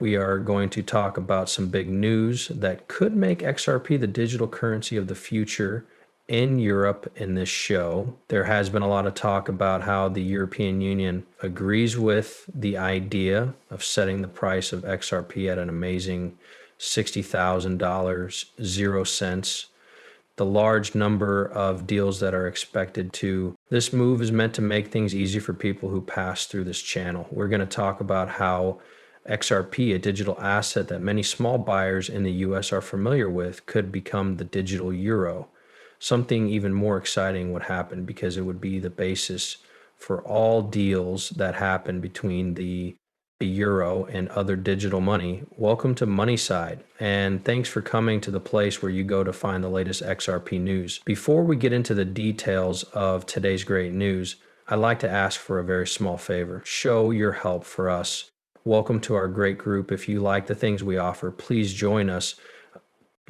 We are going to talk about some big news that could make XRP the digital currency of the future in Europe in this show. There has been a lot of talk about how the European Union agrees with the idea of setting the price of XRP at an amazing $60,000, 0 cents. The large number of deals that are expected to. This move is meant to make things easy for people who pass through this channel. We're going to talk about how XRP, a digital asset that many small buyers in the US are familiar with, could become the digital euro. Something even more exciting would happen because it would be the basis for all deals that happen between the euro and other digital money. Welcome to Moneyside, and thanks for coming to the place where you go to find the latest XRP news. Before we get into the details of today's great news, I'd like to ask for a very small favor. Show your help for us. Welcome to our great group. If you like the things we offer, please join us.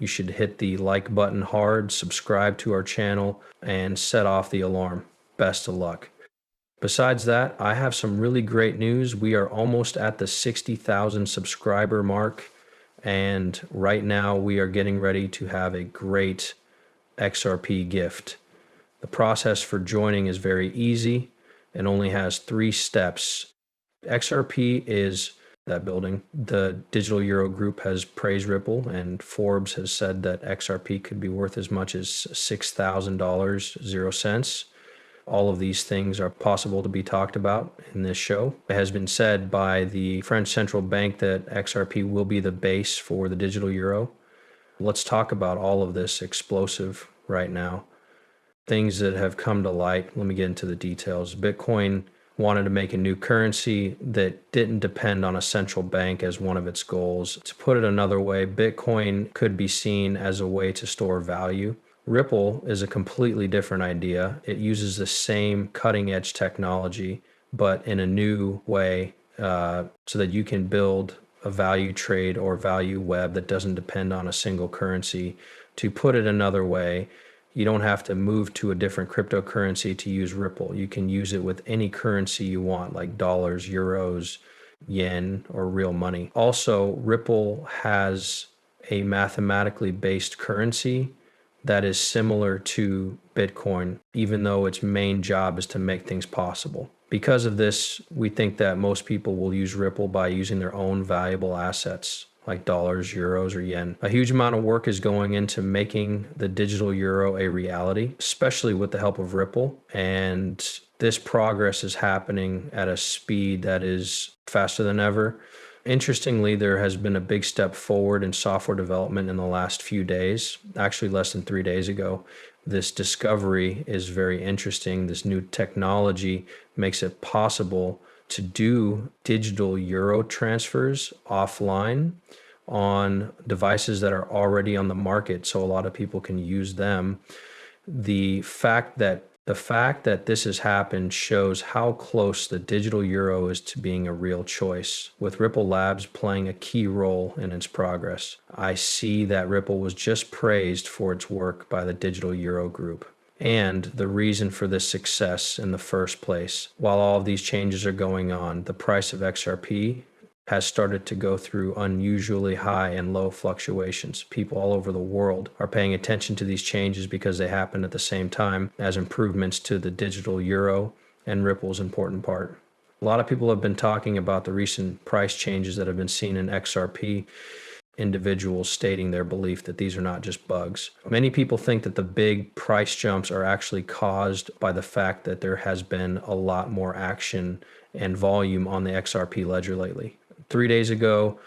You should hit the like button hard, subscribe to our channel, and set off the alarm. Best of luck. Besides that, I have some really great news. We are almost at the 60,000 subscriber mark, and right now we are getting ready to have a great XRP gift. The process for joining is very easy and only has 3 steps. XRP is that building. The Digital Euro Group has praised Ripple, and Forbes has said that XRP could be worth as much as $6,000, 0 cents. All of these things are possible to be talked about in this show. It has been said by the French Central Bank that XRP will be the base for the digital euro. Let's talk about all of this explosive right now. Things that have come to light. Let me get into the details. Bitcoin wanted to make a new currency that didn't depend on a central bank as one of its goals. To put it another way, Bitcoin could be seen as a way to store value. Ripple is a completely different idea. It uses the same cutting edge technology, but in a new way, so that you can build a value trade or value web that doesn't depend on a single currency. To put it another way, you don't have to move to a different cryptocurrency to use Ripple. You can use it with any currency you want, like dollars, euros, yen, or real money. Also, Ripple has a mathematically based currency that is similar to Bitcoin, even though its main job is to make things possible. Because of this, we think that most people will use Ripple by using their own valuable assets like dollars, euros, or yen. A huge amount of work is going into making the digital euro a reality, especially with the help of Ripple. And this progress is happening at a speed that is faster than ever. Interestingly, there has been a big step forward in software development in the last few days, actually less than 3 days ago. This discovery is very interesting. This new technology makes it possible to do digital euro transfers offline on devices that are already on the market, so a lot of people can use them. The fact that this has happened shows how close the digital euro is to being a real choice, with Ripple Labs playing a key role in its progress. I see that Ripple was just praised for its work by the Digital Euro Group and the reason for this success in the first place. While all of these changes are going on, the price of XRP has started to go through unusually high and low fluctuations. People all over the world are paying attention to these changes because they happen at the same time as improvements to the digital euro and Ripple's important part. A lot of people have been talking about the recent price changes that have been seen in XRP, individuals stating their belief that these are not just bugs. Many people think that the big price jumps are actually caused by the fact that there has been a lot more action and volume on the XRP ledger lately. 3 days ago,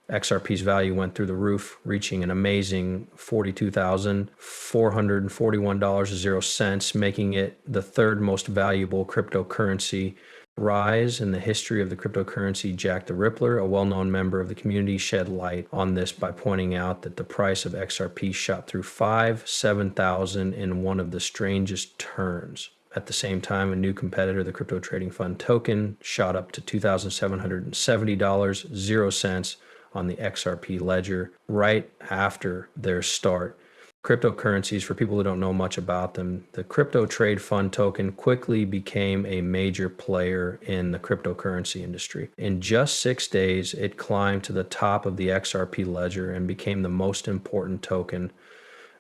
XRP's value went through the roof, reaching an amazing $42,441.00, making it the 3rd most valuable cryptocurrency. Rise in the history of the cryptocurrency. Jack the Rippler, a well-known member of the community, shed light on this by pointing out that the price of XRP shot through 7,000 in one of the strangest turns. At the same time, a new competitor, the crypto trading fund token, shot up to $2,770, 0 cents on the XRP ledger right after their start. Cryptocurrencies, for people who don't know much about them, the crypto trade fund token quickly became a major player in the cryptocurrency industry. In just 6 days, it climbed to the top of the XRP ledger and became the most important token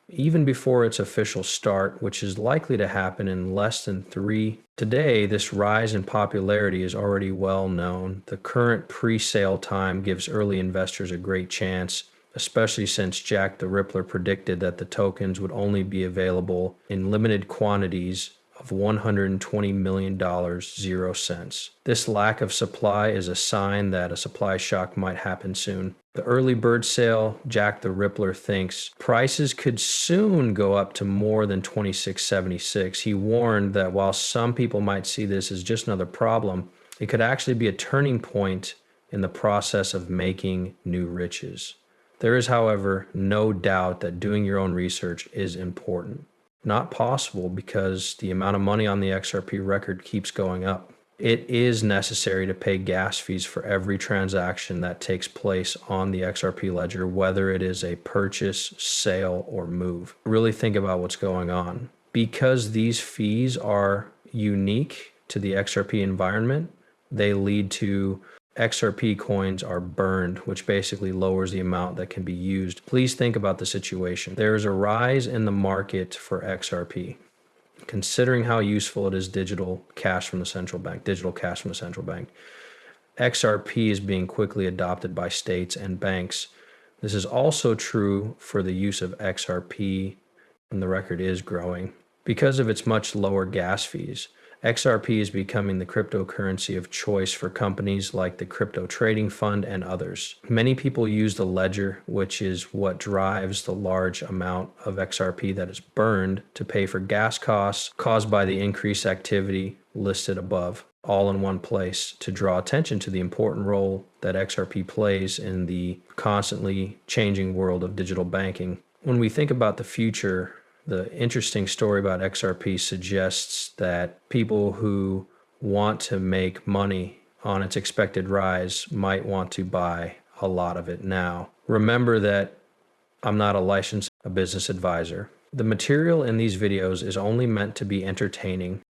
even before its official start, which is likely to happen in less than 3. Today, this rise in popularity is already well known. The current pre-sale time gives early investors a great chance, especially since Jack the Rippler predicted that the tokens would only be available in limited quantities of $120 million, 0 cents. This lack of supply is a sign that a supply shock might happen soon. The early bird sale, Jack the Rippler thinks prices could soon go up to more than $26.76. He warned that while some people might see this as just another problem, it could actually be a turning point in the process of making new riches. There is, however, no doubt that doing your own research is important. Not possible because the amount of money on the XRP record keeps going up. It is necessary to pay gas fees for every transaction that takes place on the XRP ledger, whether it is a purchase, sale, or move. Really think about what's going on. Because these fees are unique to the XRP environment, they lead to XRP coins are burned, which basically lowers the amount that can be used. Please think about the situation. There is a rise in the market for XRP. Considering how useful it is digital cash from the central bank, XRP is being quickly adopted by states and banks. This is also true for the use of XRP, and the record is growing. Because of its much lower gas fees, XRP is becoming the cryptocurrency of choice for companies like the Crypto Trading Fund and others. Many people use the ledger, which is what drives the large amount of XRP that is burned, to pay for gas costs caused by the increased activity listed above, all in one place, to draw attention to the important role that XRP plays in the constantly changing world of digital banking. When we think about the future, the interesting story about XRP suggests that people who want to make money on its expected rise might want to buy a lot of it now. Remember that I'm not a licensed business advisor. The material in these videos is only meant to be entertaining.